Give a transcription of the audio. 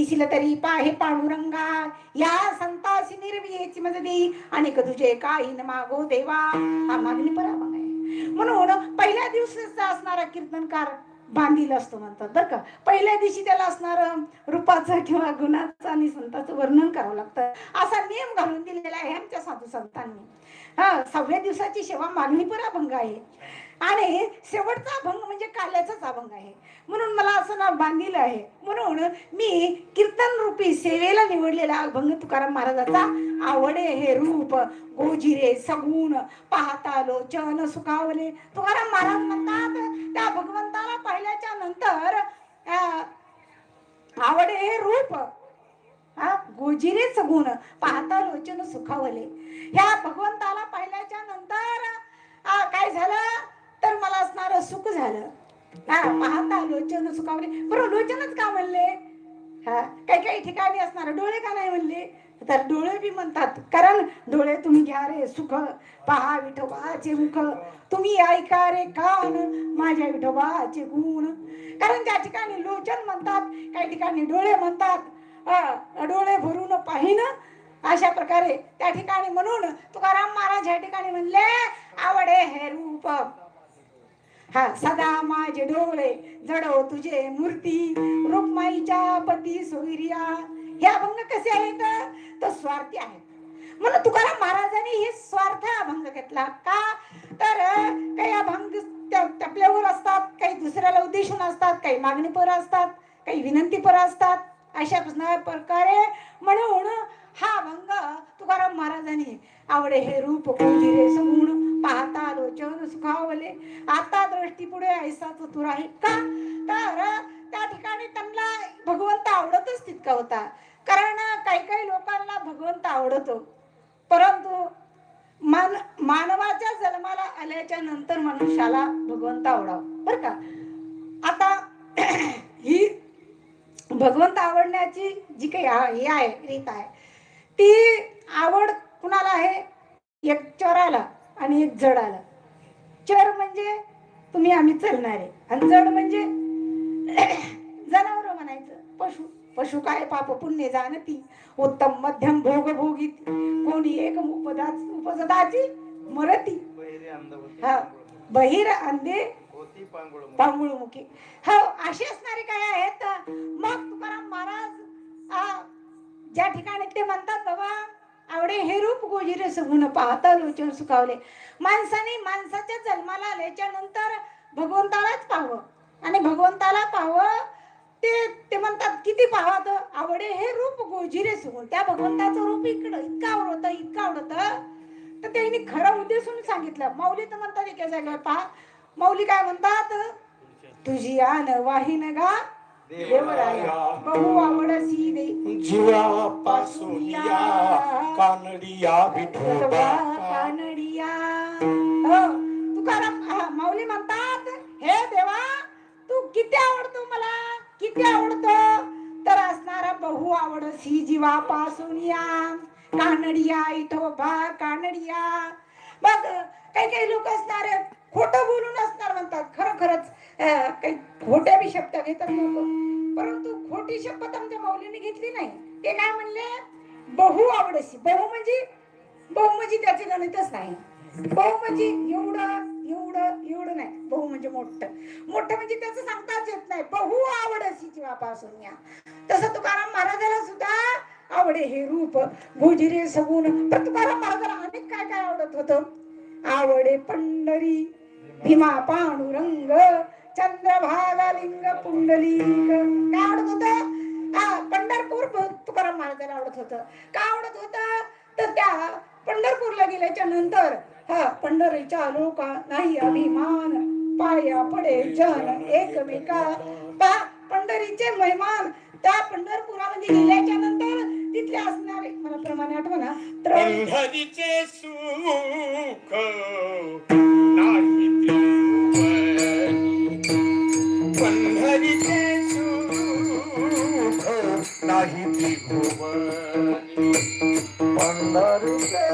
दिसिल तरी पाहे पांडुरंगा, या संतासी निर्वियेची मज देई, अनेक तुझे काही न मागो देवा. हा मागणी पराभंग आहे. म्हणून पहिल्या दिवसाचा असणारा कीर्तनकार बांधील असतो म्हणतात बरं का. पहिल्या दिवशी त्याला असणार रूपाचं किंवा गुणाचं आणि संताचं वर्णन करावं लागतं, असा नियम घालून दिलेला आहे आमच्या साधू संतांनी. हा 6व्या दिवसाची सेवा मागणी पराभंग आहे आणि शेवटचा अभंग म्हणजे काल्याचाच अभंग आहे. म्हणून मला असं नाव बांधलेलं आहे. म्हणून मी कीर्तन रूपी सेवेला निवडलेला अभंग तुकाराम महाराजाचा, आवडे हे रूप गोजिरे सगुण पाहता लोचन सुखावले. तुकाराम महाराज म्हणतात त्या भगवंताला पाहिल्याच्या नंतर आवडे हे रूप गोजिरे सगुण पाहता लोचन सुखावले. ह्या भगवंताला पाहिल्याच्या नंतर काय झालं तर मला असणार सुख झालं. पाहता लोचन सुखावले. बरोबर लोचनच का म्हणले? काही काही ठिकाणी असणार डोळे का नाही म्हणले? तर डोळे बी म्हणतात, कारण डोळे तुम्ही घ्या रे सुख, पहा विठोबाचे मुख, तुम्ही ऐका रे कान माझ्या विठोबाचे गुण. कारण त्या ठिकाणी लोचन म्हणतात, काही ठिकाणी डोळे म्हणतात. डोळे भरून पाहिन अशा प्रकारे त्या ठिकाणी. म्हणून तुकाराम महाराज या ठिकाणी म्हणले आवडे हे रूप सदा माझे डोळे जडो तुझे मूर्ती, रुक्माईच्या पती सोयरिया. हे अभंग कसे आहेत तर स्वार्थी आहेत. म्हणून तुकाराम महाराजांनी हे स्वार्थ अभंग घेतला का तर काही अभंग टपल्यावर असतात, काही दुसऱ्याला उद्देशून असतात, काही मागणीपर असतात, काही विनंतीपर असतात, अशा प्रकारे. म्हणून हा अभंग तुकाराम महाराजांनी आवडे हे रूप गोजिरे सगुण पाहता लोचन सुखावले. आता दृष्टी पुढे ऐसाच तुर आहे का तर त्या ठिकाणी त्यांना भगवंत आवडतच तितका होता. कारण काही काही लोकांना भगवंत आवडतो, परंतु मानवाच्या जन्माला आल्याच्या नंतर मनुष्याला भगवंत आवडावा बरं का. आता ही भगवंत आवडण्याची जी काही हे आहे रीत आहे, ती आवड कुणाला आहे? एक चोराला आणि एक जडाला. चर म्हणजे तुम्ही आम्ही चालणारे, आणि जड म्हणजे जनावर म्हणायचं, पशु. पशु काय पाप पुण्य जाणती, उत्तम मध्यम भोग भोगी, कोणी एक उपजदाची मरती. बहिर अंधे पांगुळमुखी. हो असे असणारे काय आहेत. मग तुकाराम महाराज ज्या ठिकाणी ते म्हणतात बाबा आवडे हे रूप गोजिरे सगुण पाहता लोचन सुखावले. माणसाने माणसाच्या जन्माला आल्याच्या नंतर भगवंतालाच पाहावं, आणि भगवंताला पाहावं ते म्हणतात किती पाहावं. आवडे हे रूप गोजिरे सगुण. त्या भगवंताचं रूप इतकं आवडतं, इतकं आवडतं तर त्यांनी खरं उद्देशून सांगितलं. माऊली तर म्हणतात एका जागेवर पहा, माऊली काय म्हणतात, तुझी आन वाहिन गा देवराया बहु आवडसी दे जीवापासून या कानडिया विठोबा कानडिया. तुकाराम माऊली म्हणतात हे देवा तू किती आवडतो मला, किती आवडतो तर असणारा बहु आवडसी जीवापासून या कानडिया विठोबा कानडिया. बघ काही काही लोक असणार खोटं बोलून असणार म्हणतात, खरंच काही खोट्या बी शब्द घेतात लोक, परंतु खोटी शपथ आमच्या माऊलीने घेतली नाही. ते काय म्हणले बहु आवडसी. बहु म्हणजे त्याचे गणितच नाही. बहु म्हणजे एवढं नाही. बहु म्हणजे मोठं म्हणजे त्याचं सांगताच येत नाही. बहु आवडसी जीवापासून या. तसं तुकाराम महाराजाला सुद्धा आवडे हे रूप गोजिरे सगुण. पण तुकाराम महाराजाला अनेक काय काय आवडत होतं. आवडे पंढरी भीमा पांडुरंग चंद्रभागा लिंग पुंडलिक. काय आवडत होतं? पंढरपूर तुकाराम महाराजाला आवडत होतं. का आवडत होतं तर त्या पंढरपूरला गेल्याच्या नंतर पंढरीच्या लोका नाही अभिमान, पाया पडे जन एकमेका. पंढरीचे महिमान त्या पंढरपुरामध्ये गेल्याच्या नंतर तिथले असणारे मला प्रमाणे आठवना पंढरीचे सुख नाही पंढरीचे सुख नाही त्रिभुवनी. पंढरीचे